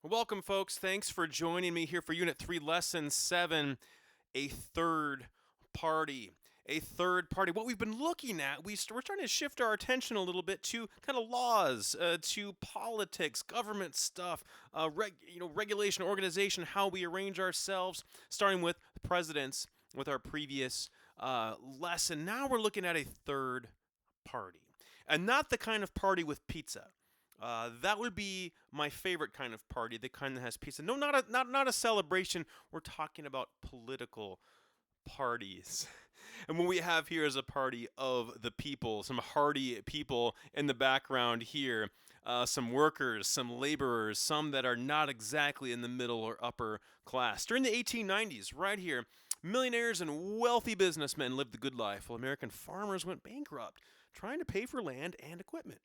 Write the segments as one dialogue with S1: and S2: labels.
S1: Welcome, folks. Thanks for joining me here for Unit 3, Lesson 7, a third party. A third party. What we've been looking at, we're trying to shift our attention a little bit to kind of laws, to politics, government stuff, regulation, organization, how we arrange ourselves, starting with presidents with our previous lesson. Now we're looking at a third party, and not the kind of party with pizza. That would be my favorite kind of party, the kind that has pizza. No, not a celebration. We're talking about political parties. And what we have here is a party of the people, some hardy people in the background here, some workers, some laborers, some that are not exactly in the middle or upper class. During the 1890s, right here, millionaires and wealthy businessmen lived the good life, while American farmers went bankrupt, trying to pay for land and equipment.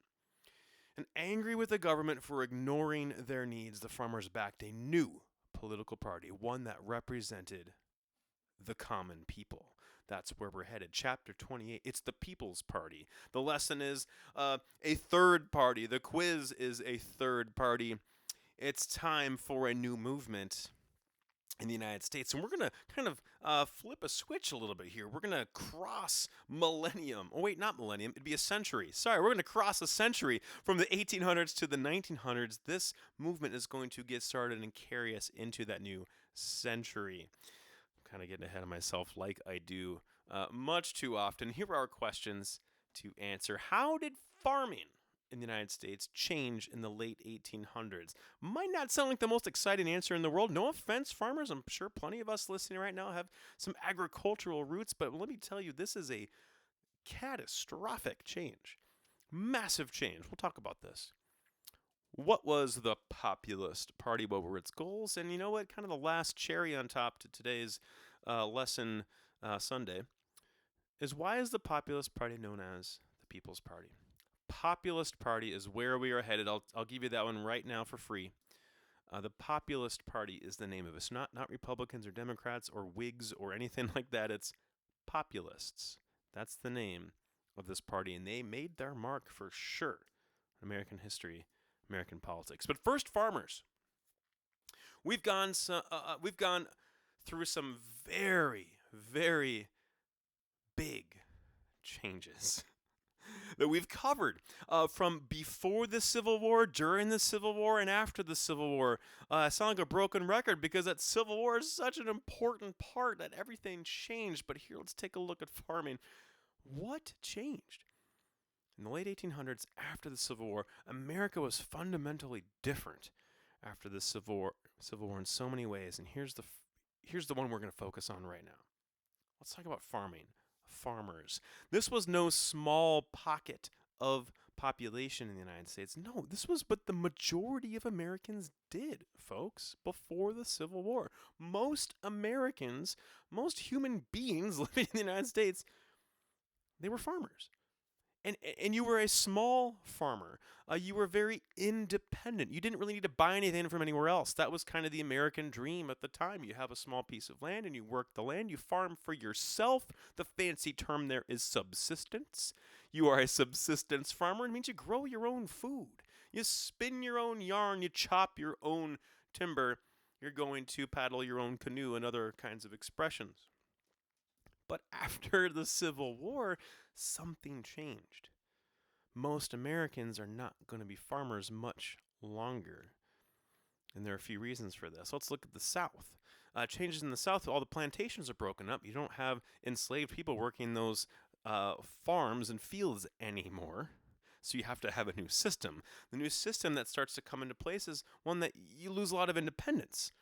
S1: And angry with the government for ignoring their needs, the farmers backed a new political party, one that represented the common people. That's where we're headed. Chapter 28, it's the People's Party. The lesson is a third party. The quiz is a third party. It's time for a new movement in the United States. And we're going to kind of flip a switch a little bit here. We're going to cross millennium. Oh, wait, not millennium. It'd be a century. Sorry, we're going to cross a century from the 1800s to the 1900s. This movement is going to get started and carry us into that new century. I'm kind of getting ahead of myself like I do much too often. Here are our questions to answer. How did farming in the United States change in the late 1800s? Might not sound like the most exciting answer in the world. No offense, farmers. I'm sure plenty of us listening right now have some agricultural roots, but let me tell you, this is a catastrophic change. Massive change. We'll talk about this. What was the Populist Party? What were its goals? And you know what? Kind of the last cherry on top to today's lesson Sunday is, why is the Populist Party known as the People's Party? Populist Party is where we are headed. I'll give you that one right now for free. The Populist Party is the name of it. It's not Republicans or Democrats or Whigs or anything like that. It's populists. That's the name of this party, and they made their mark for sure in American history, American politics. But first, farmers. We've gone through some very, very big changes that we've covered from before the Civil War, during the Civil War, and after the Civil War. I sound like a broken record because that Civil War is such an important part that everything changed. But here, let's take a look at farming. What changed? In the late 1800s, after the Civil War, America was fundamentally different after the Civil War in so many ways. And here's the one we're going to focus on right now. Let's talk about farming. Farmers. This was no small pocket of population in the United States. No, this was what the majority of Americans did, folks, before the Civil War. Most Americans, most human beings living in the United States, they were farmers. And you were a small farmer. You were very independent. You didn't really need to buy anything from anywhere else. That was kind of the American dream at the time. You have a small piece of land and you work the land. You farm for yourself. The fancy term there is subsistence. You are a subsistence farmer. It means you grow your own food. You spin your own yarn. You chop your own timber. You're going to paddle your own canoe and other kinds of expressions. But after the Civil War, something changed. Most Americans are not going to be farmers much longer. And there are a few reasons for this. Let's look at the South. Changes in the South, all the plantations are broken up. You don't have enslaved people working those farms and fields anymore. So you have to have a new system. The new system that starts to come into place is one that you lose a lot of independence.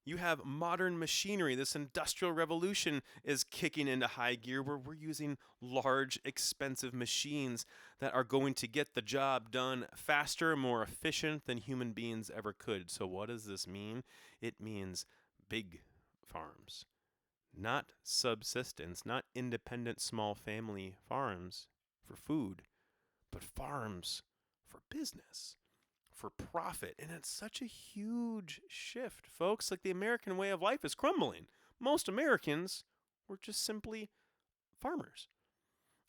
S1: You have modern machinery. This industrial revolution is kicking into high gear where we're using large, expensive machines that are going to get the job done faster, more efficient than human beings ever could. So what does this mean? It means big farms, not subsistence, not independent small family farms for food, but farms for business, for profit. And it's such a huge shift, folks. Like, the American way of life is crumbling. Most Americans were just simply farmers.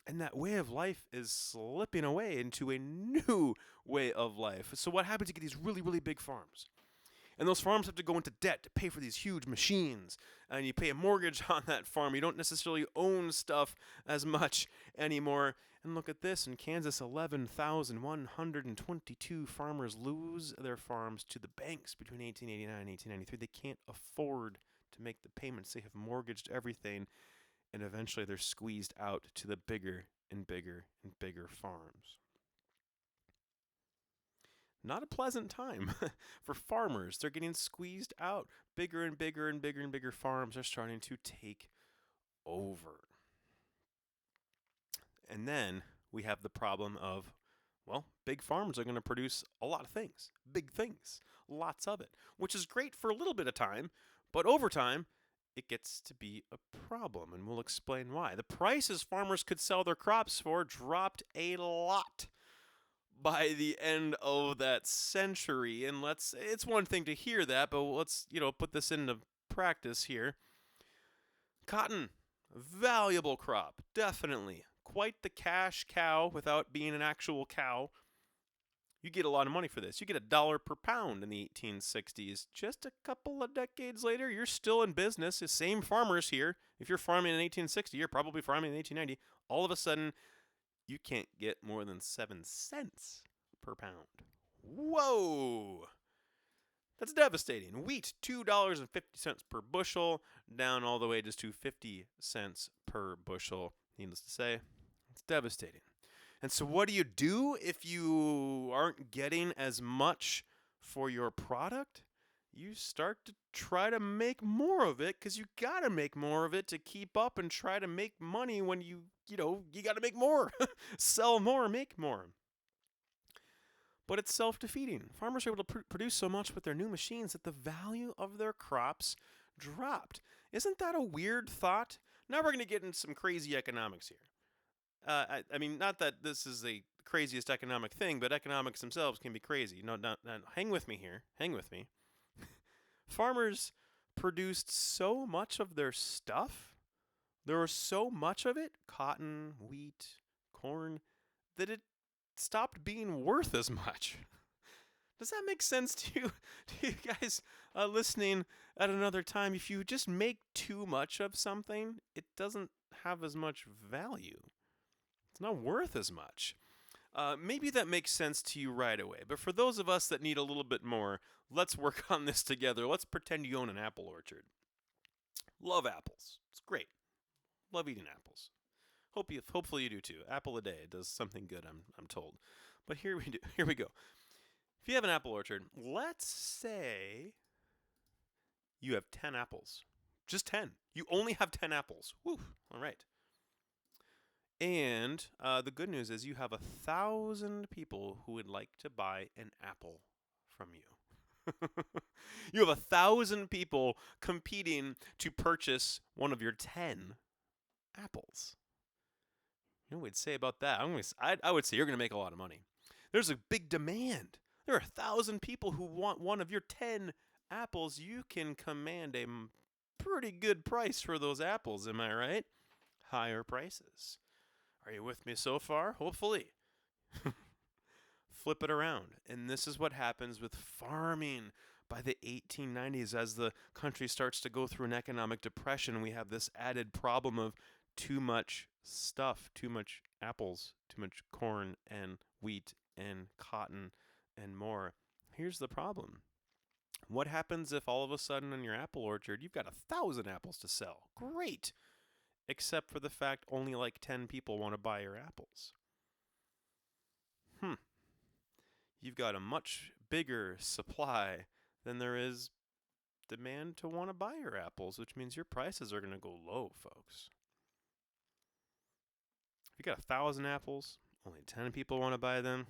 S1: And that way of life is slipping away into a new way of life. So what happens? You get these really, really big farms. And those farms have to go into debt to pay for these huge machines. And you pay a mortgage on that farm. You don't necessarily own stuff as much anymore. And look at this. In Kansas, 11,122 farmers lose their farms to the banks between 1889 and 1893. They can't afford to make the payments. They have mortgaged everything. And eventually they're squeezed out to the bigger and bigger and bigger farms. Not a pleasant time for farmers. They're getting squeezed out. Bigger and bigger and bigger and bigger farms are starting to take over. And then we have the problem of, well, big farms are going to produce a lot of things, big things, lots of it, which is great for a little bit of time, but over time, it gets to be a problem, and we'll explain why. The prices farmers could sell their crops for dropped a lot by the end of that century. And it's one thing to hear that, but let's, put this into practice here. Cotton, valuable crop, definitely. Quite the cash cow without being an actual cow. You get a lot of money for this. You get $1 per pound in the 1860s. Just a couple of decades later, you're still in business. The same farmers here. If you're farming in 1860, you're probably farming in 1890. All of a sudden, you can't get more than 7 cents per pound. Whoa! That's devastating. Wheat, $2.50 per bushel, down all the way just to 50 cents per bushel. Needless to say, it's devastating. And so what do if you aren't getting as much for your product? You start to try to make more of it because you got to make more of it to keep up and try to make money when you got to make more. Sell more, make more. But it's self-defeating. Farmers are able to produce so much with their new machines that the value of their crops dropped. Isn't that a weird thought? Now we're going to get into some crazy economics here. I mean, not that this is the craziest economic thing, but economics themselves can be crazy. No, hang with me here. Hang with me. Farmers produced so much of their stuff, there was so much of it, cotton, wheat, corn, that it stopped being worth as much. Does that make sense to you? To you guys listening at another time? If you just make too much of something, it doesn't have as much value. It's not worth as much. Maybe that makes sense to you right away. But for those of us that need a little bit more, let's work on this together. Let's pretend you own an apple orchard. Love apples. It's great. Love eating apples. Hopefully you do too. Apple a day does something good, I'm told. But here we go. If you have an apple orchard, let's say you have 10 apples. Just 10. You only have 10 apples. Woo. All right. And the good news is you have 1,000 people who would like to buy an apple from you. You have 1,000 people competing to purchase one of your 10 apples. You know what we'd say about that? I would say you're going to make a lot of money. There's a big demand. There are 1,000 people who want one of your 10 apples. You can command a pretty good price for those apples, am I right? Higher prices. Are you with me so far? Hopefully. Flip it around. And this is what happens with farming. By the 1890s, as the country starts to go through an economic depression, we have this added problem of too much stuff, too much apples, too much corn and wheat and cotton and more. Here's the problem. What happens if all of a sudden in your apple orchard, you've got 1,000 apples to sell? Great. Except for the fact only like 10 people want to buy your apples. You've got a much bigger supply than there is demand to want to buy your apples, which means your prices are going to go low, folks. If you got 1,000 apples, only 10 people want to buy them,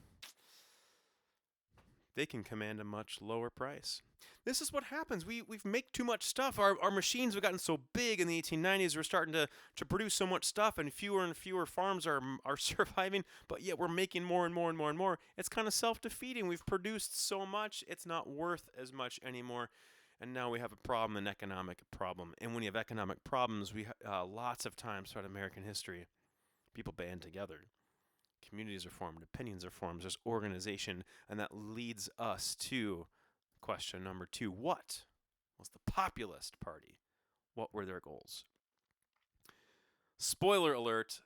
S1: they can command a much lower price. This is what happens. We've made too much stuff. Our machines have gotten so big in the 1890s. We're starting to produce so much stuff, and fewer farms are surviving, but yet we're making more and more and more and more. It's kind of self-defeating. We've produced so much, it's not worth as much anymore. And now we have a problem, an economic problem. And when you have economic problems, we lots of times throughout American history, people band together. Communities are formed, opinions are formed, there's organization, and that leads us to question number 2. What was the Populist Party? What were their goals? Spoiler alert,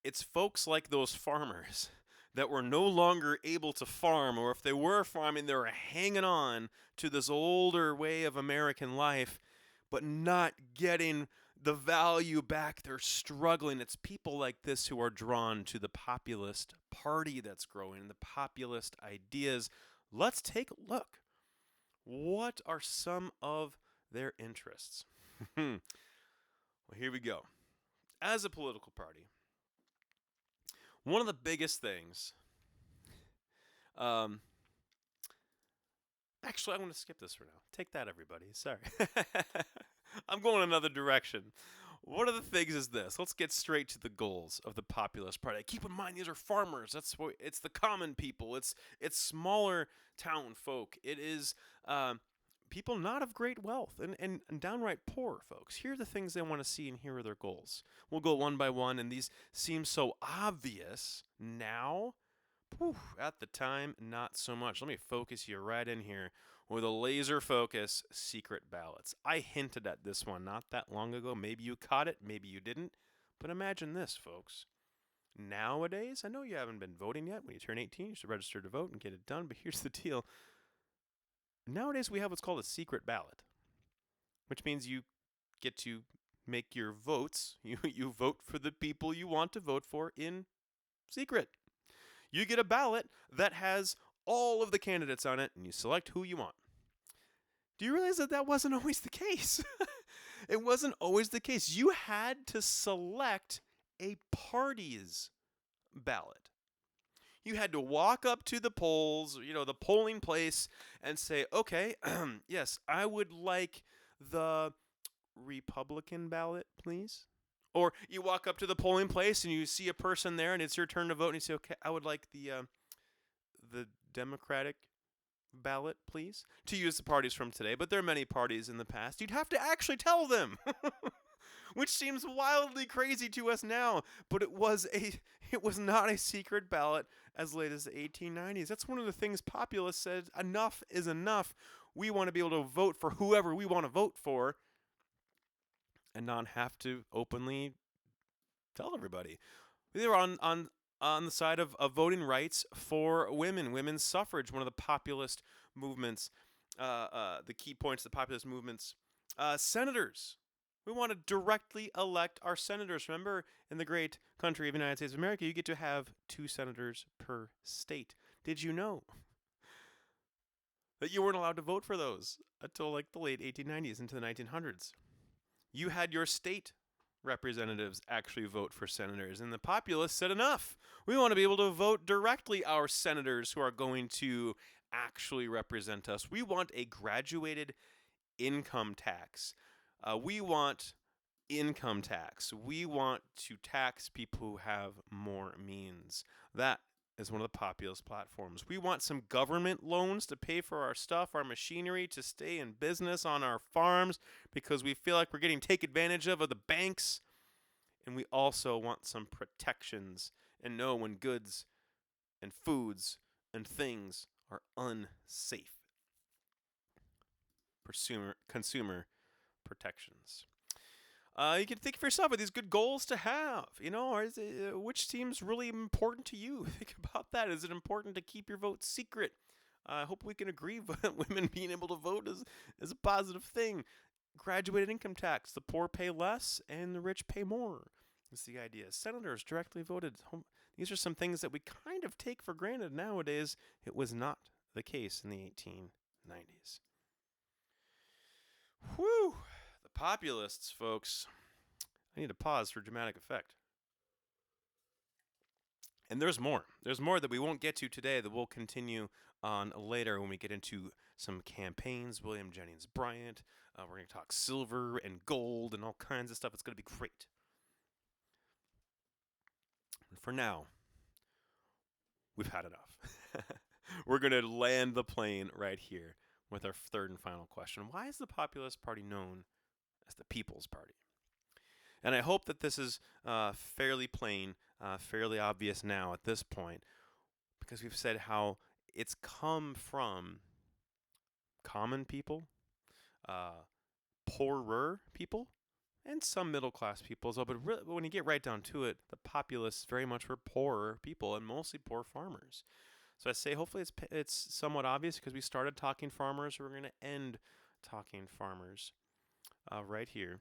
S1: it's folks like those farmers that were no longer able to farm, or if they were farming, they were hanging on to this older way of American life, but not getting the value back. They're struggling. It's people like this who are drawn to the populist party that's growing, the populist ideas. Let's take a look. What are some of their interests? Well, here we go. As a political party, one of the biggest things, actually, I'm going to skip this for now. Take that, everybody. Sorry. I'm going another direction. One of the things is this. Let's get straight to the goals of the Populist Party. Keep in mind, these are farmers. That's what it's the common people. It's smaller town folk. It is people not of great wealth and downright poor folks. Here are the things they want to see, and here are their goals. We'll go one by one, and these seem so obvious now. Whew, at the time, not so much. Let me focus you right in here with a laser focus: secret ballots. I hinted at this one not that long ago. Maybe you caught it, maybe you didn't. But imagine this, folks. Nowadays, I know you haven't been voting yet. When you turn 18, you should register to vote and get it done. But here's the deal. Nowadays, we have what's called a secret ballot, which means you get to make your votes. You vote for the people you want to vote for in secret. You get a ballot that has all of the candidates on it, and you select who you want. Do you realize that wasn't always the case? It wasn't always the case. You had to select a party's ballot. You had to walk up to the polls, the polling place, and say, okay, yes, I would like the Republican ballot, please. Or you walk up to the polling place and you see a person there and it's your turn to vote, and you say, okay, I would like the Democratic ballot, please. To use the parties from today, but there are many parties in the past. You'd have to actually tell them, which seems wildly crazy to us now, but it was not a secret ballot as late as the 1890s. That's one of the things populists said, enough is enough. We want to be able to vote for whoever we want to vote for and not have to openly tell everybody. They were on the side of voting rights for women, women's suffrage, one of the populist movements, the key points of the populist movements. Senators. We want to directly elect our senators. Remember, in the great country of the United States of America, you get to have 2 senators per state. Did you know that you weren't allowed to vote for those until like the late 1890s into the 1900s? You had your state representatives actually vote for senators, and the populists said enough. We want to be able to vote directly our senators who are going to actually represent us. We want a graduated income tax. We want income tax. We want to tax people who have more means. That is one of the populist platforms. We want some government loans to pay for our stuff, our machinery, to stay in business on our farms because we feel like we're getting taken advantage of the banks. And we also want some protections and know when goods and foods and things are unsafe. Consumer protections. You can think for yourself, are these good goals to have? Which seems really important to you? Think about that. Is it important to keep your vote secret? I hope we can agree that women being able to vote is a positive thing. Graduated income tax. The poor pay less and the rich pay more. That's the idea. Senators directly voted. These are some things that we kind of take for granted nowadays. It was not the case in the 1890s. Whew. The populists, folks. I need to pause for dramatic effect. And there's more. There's more that we won't get to today that we'll continue on later when we get into some campaigns. William Jennings Bryant. We're going to talk silver and gold and all kinds of stuff. It's going to be great. For now, we've had enough. We're going to land the plane right here with our third and final question. Why is the Populist Party known as the People's Party? And I hope that this is fairly plain, fairly obvious now at this point, because we've said how it's come from common people, poorer people, and some middle class people as well. But really, when you get right down to it, the populace very much were poorer people and mostly poor farmers. So I say hopefully it's somewhat obvious because we started talking farmers. We're going to end talking farmers right here.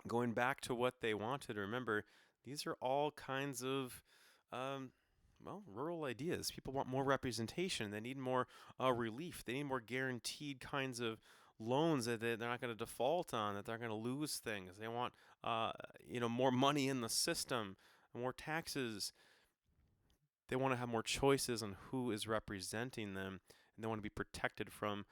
S1: Going back to what they wanted, remember, these are all kinds of, rural ideas. People want more representation. They need more relief. They need more guaranteed kinds of loans that they're not going to default on, that they're going to lose things. They want, more money in the system, more taxes. They want to have more choices on who is representing them, and they want to be protected from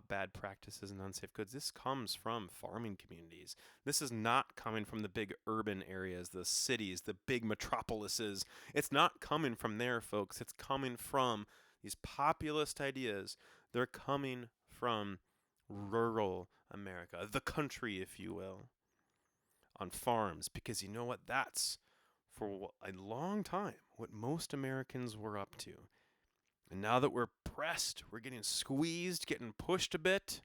S1: bad practices and unsafe goods. This comes from farming communities. This is not coming from the big urban areas, the cities, the big metropolises. It's not coming from there, folks. It's coming from these populist ideas. They're coming from rural America, the country, if you will, on farms, because you know what? That's for a long time what most Americans were up to. And now that we're pressed, we're getting squeezed, getting pushed a bit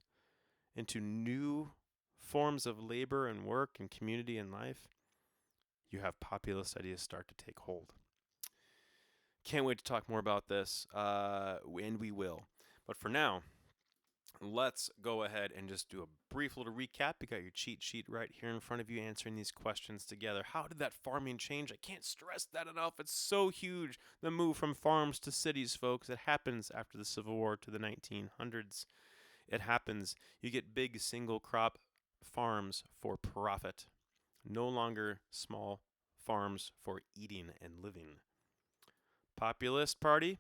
S1: into new forms of labor and work and community and life, you have populist ideas start to take hold. Can't wait to talk more about this, and we will. But for now, let's go ahead and just do a brief little recap. You got your cheat sheet right here in front of you answering these questions together. How did that farming change? I can't stress that enough. It's so huge, the move from farms to cities, folks. It happens after the Civil War to the 1900s. It happens. You get big single crop farms for profit. No longer small farms for eating and living. Populist party,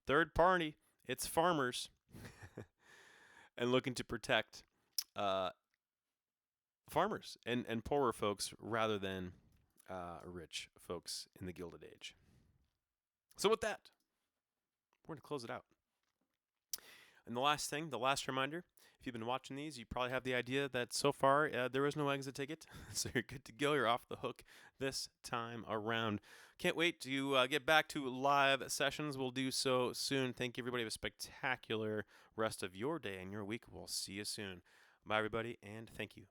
S1: third party, it's farmers. And looking to protect farmers and poorer folks rather than rich folks in the Gilded Age. So with that, we're going to close it out. And the last reminder, if you've been watching these, you probably have the idea that so far there is no exit ticket, so you're good to go. You're off the hook this time around. Can't wait to get back to live sessions. We'll do so soon. Thank you, everybody. Have a spectacular rest of your day and your week. We'll see you soon. Bye, everybody, and thank you.